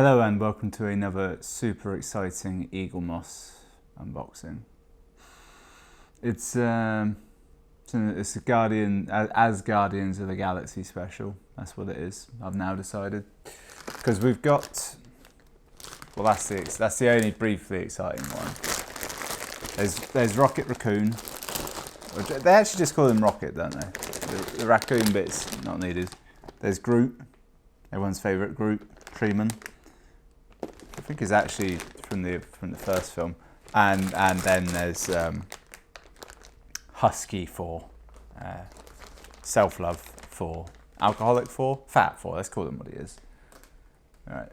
Hello and welcome to another super exciting Eaglemoss unboxing. It's a Asguardians of the Galaxy special. That's what it is. I've now decided because we've got. Well, that's the only briefly exciting one. There's Rocket Raccoon. They actually just call him Rocket, don't they? The raccoon bit's not needed. There's Groot, everyone's favourite Groot, Treeman. I think is actually from the first film, and then there's Husky for self-love for alcoholic for fat for. Let's call him what he is. All right.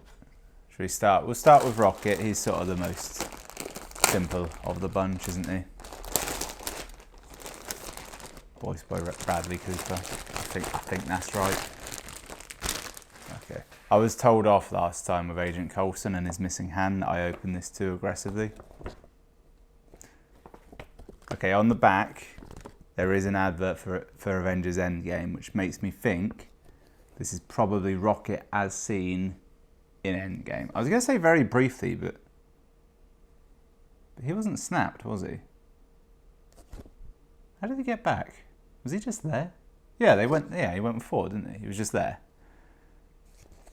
Should we start? We'll start with Rocket. He's sort of the most simple of the bunch, isn't he? Voiced by Bradley Cooper. I think that's right. Okay. I was told off last time with Agent Coulson and his missing hand that I opened this too aggressively. Okay, on the back there is an advert for Avengers Endgame, which makes me think this is probably Rocket as seen in Endgame. I was going to say very briefly, but he wasn't snapped, was he? How did he get back? Was he just there? Yeah, he went forward, didn't he? He was just there.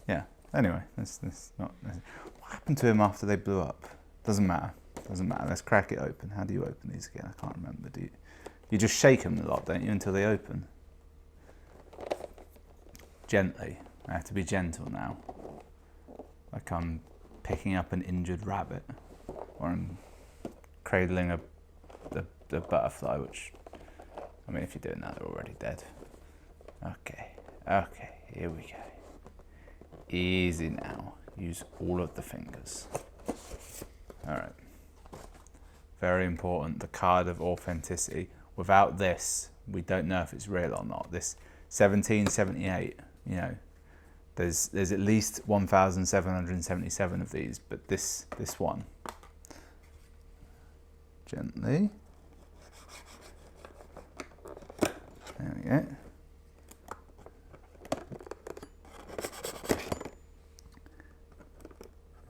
Yeah, anyway, that's not... What happened to him after they blew up? Doesn't matter. Let's crack it open. How do you open these again? I can't remember. Do you just shake them a lot, don't you, until they open? Gently. I have to be gentle now. Like I'm picking up an injured rabbit. Or I'm cradling a butterfly, which... I mean, if you're doing that, they're already dead. Okay, here we go. Easy now. Use all of the fingers. Alright. Very important, the card of authenticity. Without this, we don't know if it's real or not. This 1778, you know, there's at least 1,777 of these, but this one. Gently. There we go.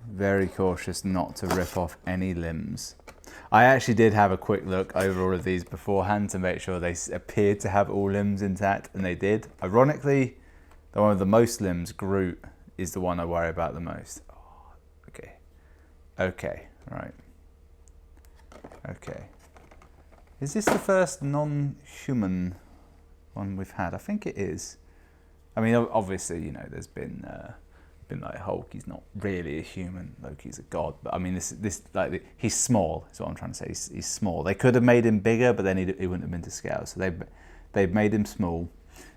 Very cautious not to rip off any limbs. I actually did have a quick look over all of these beforehand to make sure they appeared to have all limbs intact, and they did. Ironically, the one with the most limbs, Groot, is the one I worry about the most. Oh, okay, right. Okay. Is this the first non-human one we've had? I think it is. I mean, obviously, you know, there's been like Hulk. He's not really a human. Loki's a god. But I mean, he's small. Is what I'm trying to say. He's small. They could have made him bigger, but then he wouldn't have been to scale. So they've made him small,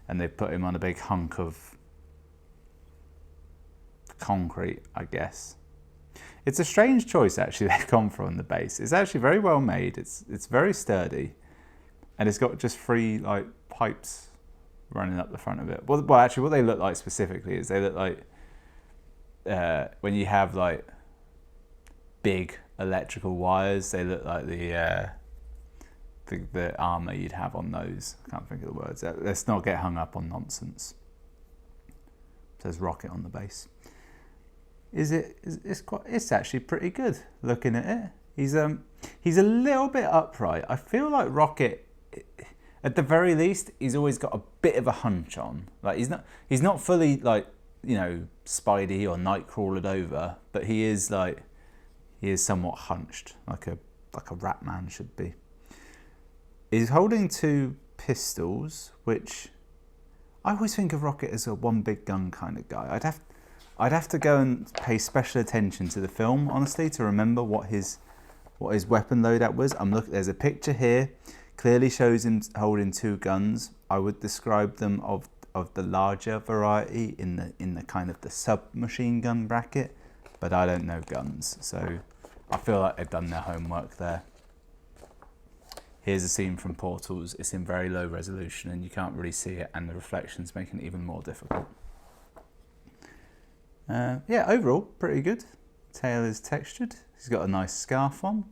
and they've put him on a big hunk of concrete, I guess. It's a strange choice actually. They've gone for on the base. It's actually very well made. It's very sturdy, and it's got just 3 like pipes running up the front of it. Well, actually, what they look like specifically is they look like when you have like big electrical wires, they look like the armor you'd have on those. I can't think of the words. Let's not get hung up on nonsense. It says Rocket on the base. It's actually pretty good looking at it. He's a little bit upright. I feel like Rocket, at the very least, he's always got a bit of a hunch on. Like he's not fully like, you know, Spidey or Nightcrawlered over, but he is somewhat hunched, like a rat man should be. He's holding 2 pistols, which I always think of Rocket as a one big gun kind of guy. I'd have to go and pay special attention to the film, honestly, to remember what his weapon loadout was. There's a picture here, clearly shows him holding 2 guns. I would describe them of the larger variety in the kind of the submachine gun bracket, but I don't know guns, so I feel like they've done their homework there. Here's a scene from Portals. It's in very low resolution and you can't really see it, and the reflections making it even more difficult. Yeah, overall pretty good. Tail is textured. He's got a nice scarf on.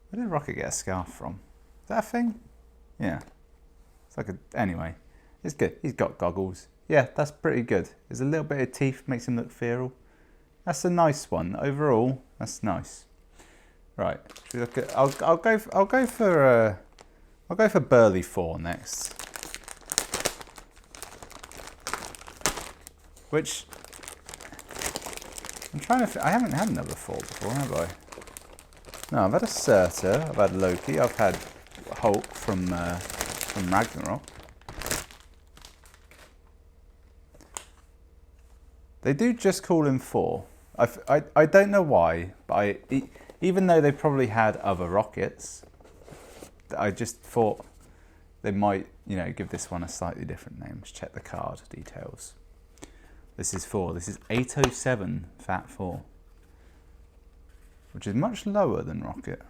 Where did Rocket get a scarf from? Is that a thing? Yeah. It's like anyway, it's good. He's got goggles. Yeah, that's pretty good. There's a little bit of teeth, makes him look feral. That's a nice one. Overall, that's nice. Right, should we look at, I'll go for Burly Thor next. Which I'm trying to. I haven't had another Thor before, have I? No, I've had a Surtur, I've had Loki, I've had Hulk from Ragnarok. They do just call him Thor. I don't know why, but even though they probably had other rockets, I just thought they might, give this one a slightly different name. Let's check the card details. This is Thor. This is 807 Fat 4, which is much lower than Rocket.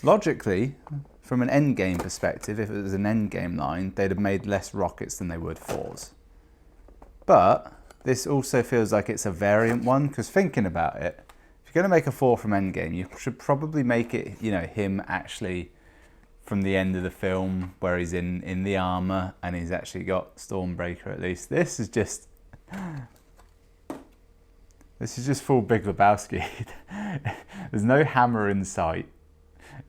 Logically, from an endgame perspective, if it was an endgame line, they'd have made less rockets than they would Thors. But this also feels like it's a variant one, because thinking about it, if you're going to make a Thor from endgame, you should probably make it, him actually from the end of the film where he's in the armor and he's actually got Stormbreaker at least. This is just full Big Lebowski. There's no hammer in sight.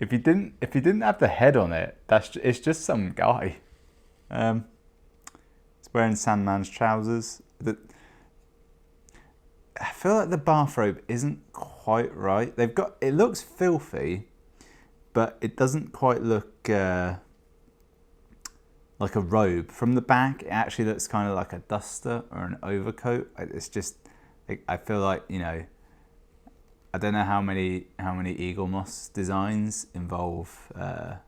If he didn't have the head on it, it's just some guy. He's wearing Sandman's trousers. I feel like the bathrobe isn't quite right. It looks filthy, but it doesn't quite look like a robe. From the back, it actually looks kind of like a duster or an overcoat. It's just, I feel like, I don't know how many Eaglemoss designs involve. When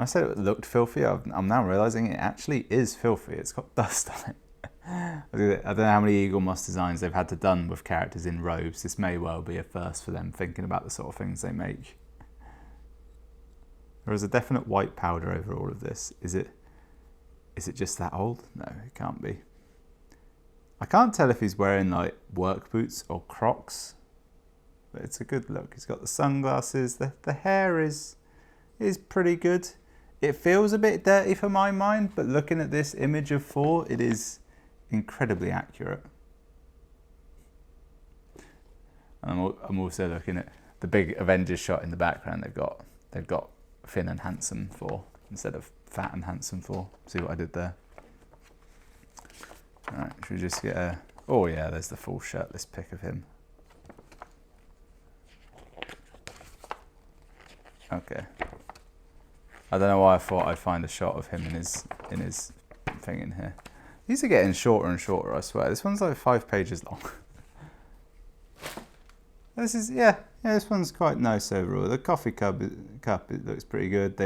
I said it looked filthy, I'm now realizing it actually is filthy. It's got dust on it. I don't know how many Eaglemoss designs they've had to done with characters in robes. This may well be a first for them, thinking about the sort of things they make. There is a definite white powder over all of this. Is it just that old? No, it can't be. I can't tell if he's wearing like work boots or Crocs, but it's a good look. He's got the sunglasses. The hair is pretty good. It feels a bit dirty for my mind, but looking at this image of Thor, it is incredibly accurate. And I'm also looking at the big Avengers shot in the background. They've got thin and handsome Thor instead of fat and handsome Thor. See what I did there? Alright, should we just get a... Oh yeah, there's the full shirtless pic of him. Okay. I don't know why I thought I'd find a shot of him in his thing in here. These are getting shorter and shorter, I swear. This one's like 5 pages long. This is, yeah, this one's quite nice overall. The coffee cup, it looks pretty good.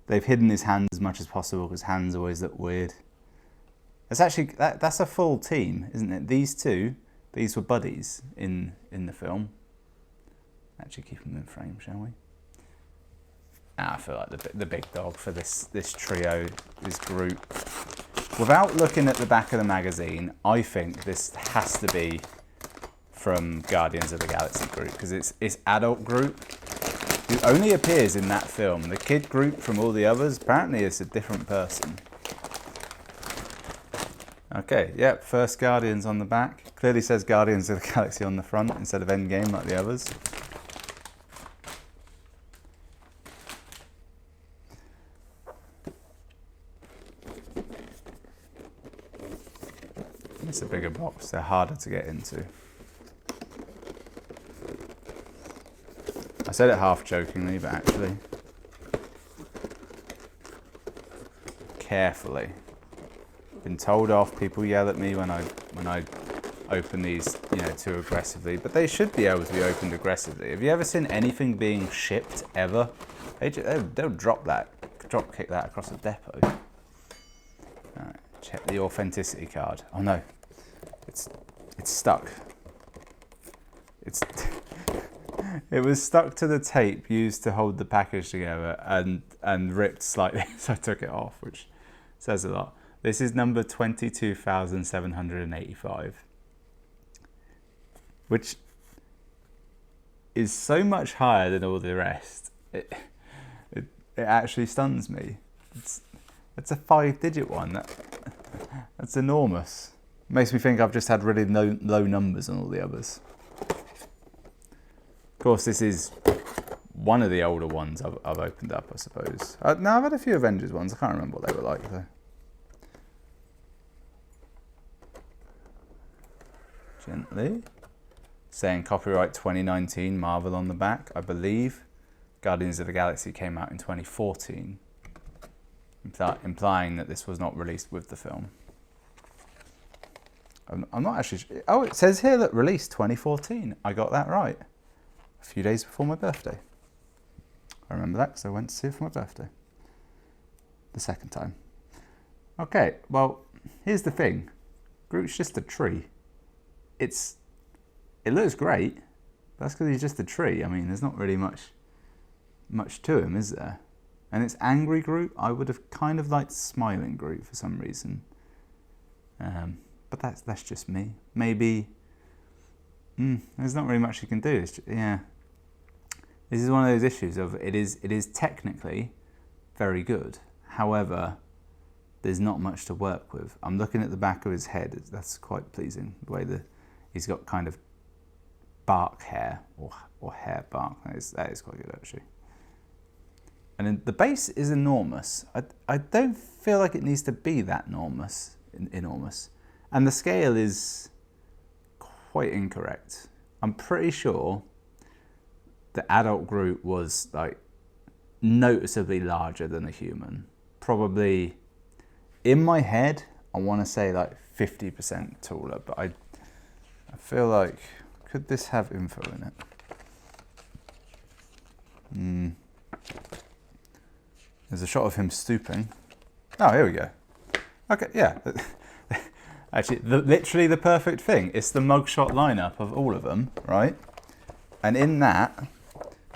They've hidden his hands as much as possible because hands always look weird. It's actually, that's a full team, isn't it? These were buddies in the film. Actually keep them in frame, shall we? I feel like the big dog for this trio is Groot. Without looking at the back of the magazine, I think this has to be from Guardians of the Galaxy Groot, because it's adult Groot, who only appears in that film. The kid Groot from all the others, apparently is a different person. Okay, yep, first Guardians on the back. Clearly says Guardians of the Galaxy on the front instead of Endgame like the others. It's a bigger box, they're harder to get into. I said it half jokingly, but actually, carefully. Been told off, people yell at me when I open these, too aggressively, but they should be able to be opened aggressively. Have you ever seen anything being shipped ever? They'll drop kick that across the depot. Alright, check the authenticity card. Oh no, it's stuck. It was stuck to the tape used to hold the package together and ripped slightly, so I took it off, which says a lot. This is number 22,785, which is so much higher than all the rest. It actually stuns me. It's a 5-digit one. That's enormous. Makes me think I've just had really low numbers on all the others. Of course, this is one of the older ones I've opened up, I suppose. Now, I've had a few Avengers ones. I can't remember what they were like, though. Gently. Saying copyright 2019, Marvel on the back. I believe Guardians of the Galaxy came out in 2014. Implying that this was not released with the film. I'm not actually... Oh, it says here that released 2014. I got that right. A few days before my birthday. I remember that because I went to see it for my birthday. The second time. Okay, well, here's the thing. Groot's just a tree. It looks great, but that's because he's just a tree. I mean, there's not really much to him, is there? And it's angry Groot. I would have kind of liked smiling Groot for some reason. But that's just me. Maybe there's not really much you can do. Yeah. This is one of those issues of it is technically very good. However, there's not much to work with. I'm looking at the back of his head. That's quite pleasing. The way he's got kind of bark hair or hair bark. That is quite good actually. And then the base is enormous. I don't feel like it needs to be that enormous. And the scale is quite incorrect. I'm pretty sure the adult Groot was like noticeably larger than a human. Probably, in my head, I want to say like 50% taller, but I feel like, could this have info in it? There's a shot of him stooping. Oh, here we go. Okay, yeah. Actually, literally the perfect thing. It's the mugshot lineup of all of them, right? And in that,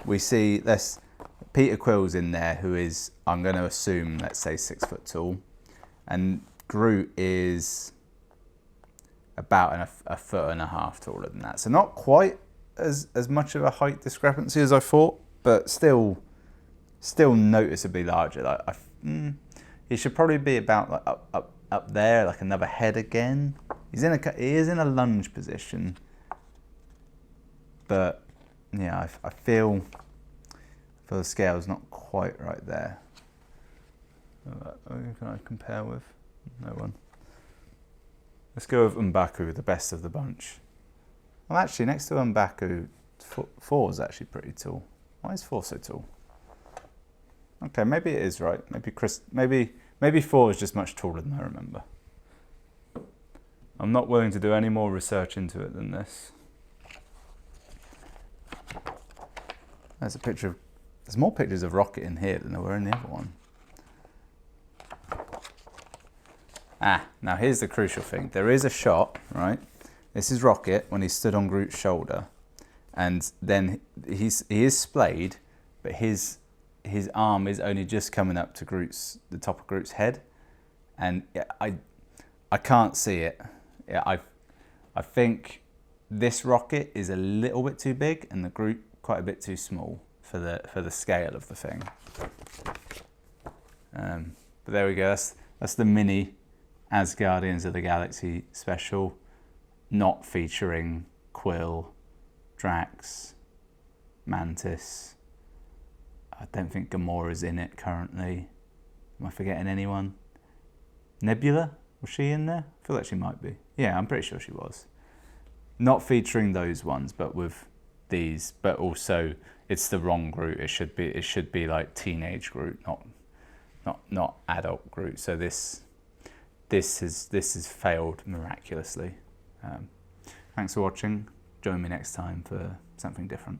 we see this Peter Quill's in there, who is, I'm going to assume, let's say 6 foot tall. And Groot is about a foot and a half taller than that. So not quite as much of a height discrepancy as I thought, but still noticeably larger. Like he should probably be about like up there, like another head again. He is in a lunge position, but yeah, I feel the scale's not quite right there. Who can I compare with? No one. Let's go with M'Baku, the best of the bunch. Well, actually, next to M'Baku, Thor's actually pretty tall. Why is Thor so tall? Okay, maybe it is right. Maybe Thor is just much taller than I remember. I'm not willing to do any more research into it than this. There's more pictures of Rocket in here than there were in the other one. Now here's the crucial thing. There is a shot, right? This is Rocket when he stood on Groot's shoulder. And then he is splayed, but his arm is only just coming up to the top of Groot's head. And I can't see it. I think this Rocket is a little bit too big and the Groot quite a bit too small for the scale of the thing. But there we go. That's the mini Asguardians of the Galaxy special, not featuring Quill, Drax, Mantis. I don't think Gamora's in it currently. Am I forgetting anyone? Nebula? Was she in there? I feel like she might be. Yeah, I'm pretty sure she was. Not featuring those ones, but with these. But also, it's the wrong Groot. It should be like teenage Groot, not adult Groot. So this has failed miraculously. Thanks for watching. Join me next time for something different.